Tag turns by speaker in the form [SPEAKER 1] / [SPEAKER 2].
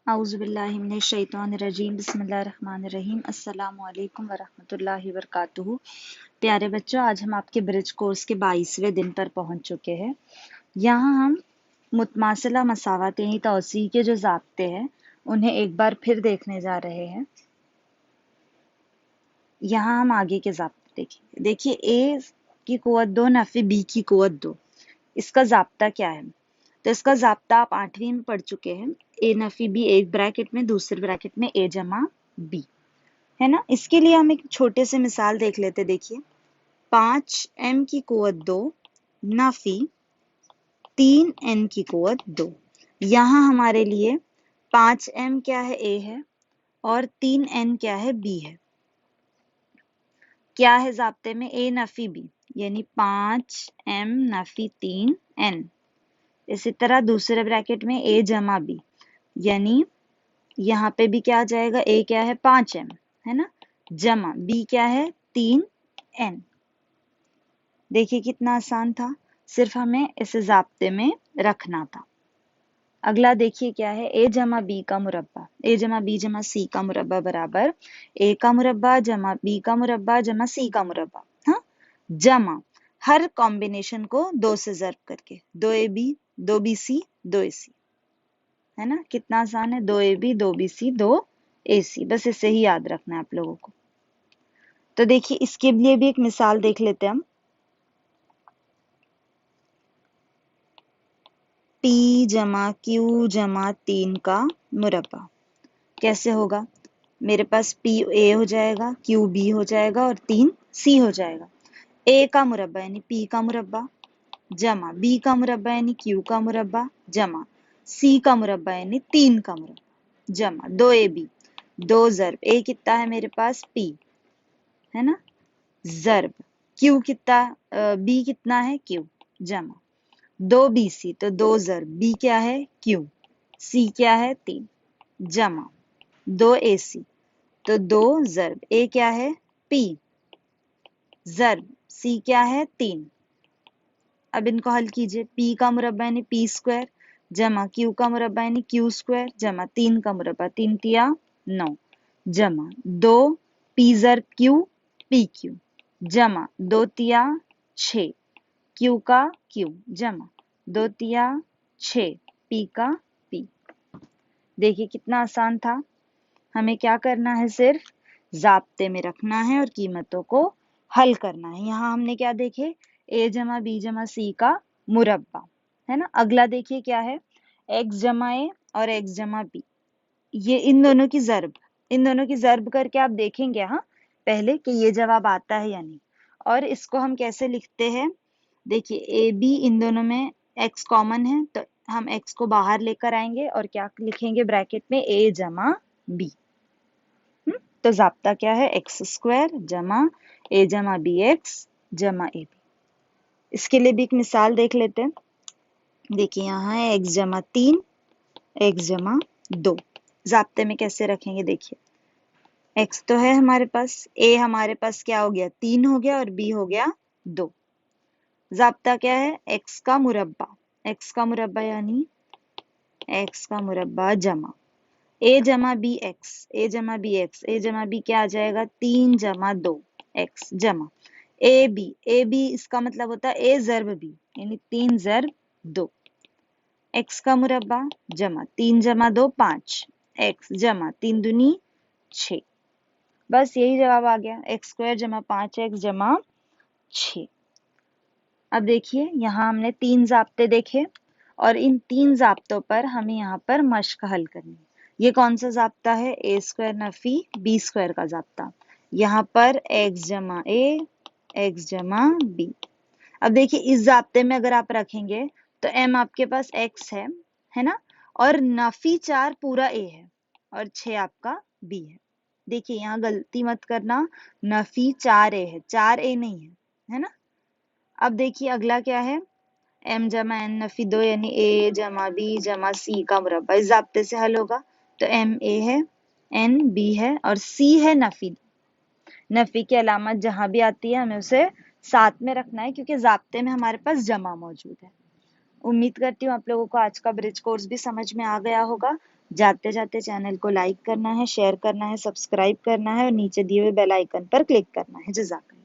[SPEAKER 1] औज़ुबिल्लाहि मिनश्शैतानिर्रजीम बिस्मिल्लाहिर्रहमानिर्रहीम अस्सलामु अलैकुम वरहमतुल्लाहि वबरकातुहू। प्यारे बच्चों, आज हम आपके ब्रिज कोर्स के 22वें दिन पर पहुंच चुके हैं। यहाँ हम मुतमासिला मसावत यानी तौसीह के जो ज़ाब्ते हैं उन्हें एक बार फिर देखने जा रहे हैं। यहाँ हम आगे के ज़ाब्ते देखेंगे। देखिए, ए की कुव्वत 2 नफ़ी बी की कुव्वत 2, इसका ज़ाब्ता क्या है? तो इसका ज़ाब्ता आप 8वीं में पढ़ चुके हैं। ए नफ़ी बी एक ब्रैकेट में, दूसरे ब्रैकेट में ए जमा बी, है ना। इसके लिए हम एक छोटे से मिसाल देख लेते। देखिए, 5m की कुव्वत 2 नफ़ी 3n की कुव्वत 2। यहाँ हमारे लिए 5m क्या है? ए है, और 3n क्या है? बी है। क्या है ज़ाब्ते में? ए नफ़ी बी, यानी 5m नफ़ी 3n। इसी तरह दूसरे ब्रैकेट में ए जमा बी, यानी यहाँ पे भी क्या आ जाएगा? ए क्या है? 5m, है ना, जमा बी क्या है? 3n। देखिए कितना आसान था, सिर्फ हमें इसे ज़ाब्ते में रखना था। अगला देखिए क्या है? ए जमा बी का मुरब्बा, ए जमा बी जमा सी का मुरब्बा बराबर ए का मुरब्बा जमा बी का मुरब्बा जमा सी का मुरब्बा। हाँ, जमा हर कॉम्बिनेशन को 2 से ज़र्ब करके, 2ab 2bc 2ac, है ना। कितना आसान है? 2ab 2bc 2ac, बस इसे ही याद रखना है आप लोगों को। तो देखिए, इसके लिए भी एक मिसाल देख लेते हैं हम। p जमा q जमा 3 का मुरब्बा कैसे होगा? मेरे पास p a हो जाएगा, q b हो जाएगा और 3 c हो जाएगा। a का मुरब्बा यानी p का मुरब्बा जमा b का मुरब्बा यानी q का मुरब्बा जमा c का मुरब्बा यानी 3 का मुरब्बा जमा 2ab 2 ज़र्ब a कितना है मेरे पास? p, है ना, ज़र्ब q कितना, b कितना है? q, जमा 2bc, तो 2 ज़र्ब b क्या है? q, c क्या है? 3, जमा 2ac, तो 2 ज़र्ब a क्या है? p, ज़र्ब c क्या है? 3। अब इनको हल कीजिए। p का मुरब्बा यानी p स्क्वायर जमा q का मुरब्बा यानी q स्क्वायर जमा 3 का मुरब्बा 3 तिया 9 जमा 2 p ज़र्ब q pq जमा 2 तिया 6 q का q जमा 2 तिया 6 p का p। देखिए कितना आसान था। हमें क्या करना है? सिर्फ ज़ाब्ते में रखना है और कीमतों को हल करना है। यहाँ हमने क्या देखे? a जमा b जमा c का मुरब्बा, है ना। अगला देखिए क्या है? x जमा a और x जमा b, ये इन दोनों की ज़र्ब करके आप देखेंगे हाँ पहले कि ये जवाब आता है या नहीं। और इसको हम कैसे लिखते हैं? देखिए, ए बी इन दोनों में x कॉमन है, तो हम x को बाहर लेकर आएंगे और क्या लिखेंगे ब्रैकेट में? a जमा b। तो ज़ाब्ता क्या है? एक्स स्क्वायर जमा ए जमा बी एक्स जमा ए बी। इसके लिए भी एक मिसाल देख लेते हैं। देखिए, यहाँ है एक्स जमा 3 एक्स जमा 2। ज़ाब्ते में कैसे रखेंगे? देखिए, एक्स तो है हमारे पास, ए हमारे पास क्या हो गया? 3 हो गया और बी हो गया 2। ज़ाब्ता क्या है? एक्स का मुरब्बा यानी एक्स का मुरब्बा जमा ए जमा बी एक्स, ए जमा बी एक्स, ए जमा बी क्या आ जाएगा? 3 जमा 2 एक्स जमा ए बी इसका मतलब होता है ए ज़र्ब बी, यानी 3 ज़र्ब 2 एक्स का मुरब्बा जमा 3 जमा 2 5 एक्स जमा 3 दूनी 6। बस यही जवाब आ गया, एक्स स्क्वायर जमा 5 एक्स जमा 6। अब देखिए, यहाँ हमने 3 ज़ाब्ते देखे और इन 3 ज़ाब्तों पर हमें यहाँ पर मश्क हल करनी है। ये कौन सा ज़ाब्ता है? ए स्क्वायर नफ़ी बी स्क्वायर का ज़ाब्ता। यहाँ पर x जमा ए एक्स जमा बी। अब देखिए, इस ज़ाब्ते में अगर आप रखेंगे तो m आपके पास x है ना, और नफ़ी 4 पूरा a है और 6 आपका b है। देखिए, यहाँ गलती मत करना, नफ़ी 4a है, 4a नहीं है ना। अब देखिए अगला क्या है? m जमा n नफ़ी 2 यानी a जमा b जमा c का मुरब्बा। इस ज़ाब्ते से हल होगा तो m a है, n b है और c है नफ़ी। नफ़ी की अलामत जहां भी आती है हमें उसे साथ में रखना है, क्योंकि ज़ाब्ते में हमारे पास जमा मौजूद है। उम्मीद करती हूँ आप लोगों को आज का ब्रिज कोर्स भी समझ में आ गया होगा। जाते जाते चैनल को लाइक करना है, शेयर करना है, सब्सक्राइब करना है और नीचे दिए हुए बेल आइकन पर क्लिक करना है। जज़ाकल्लाह।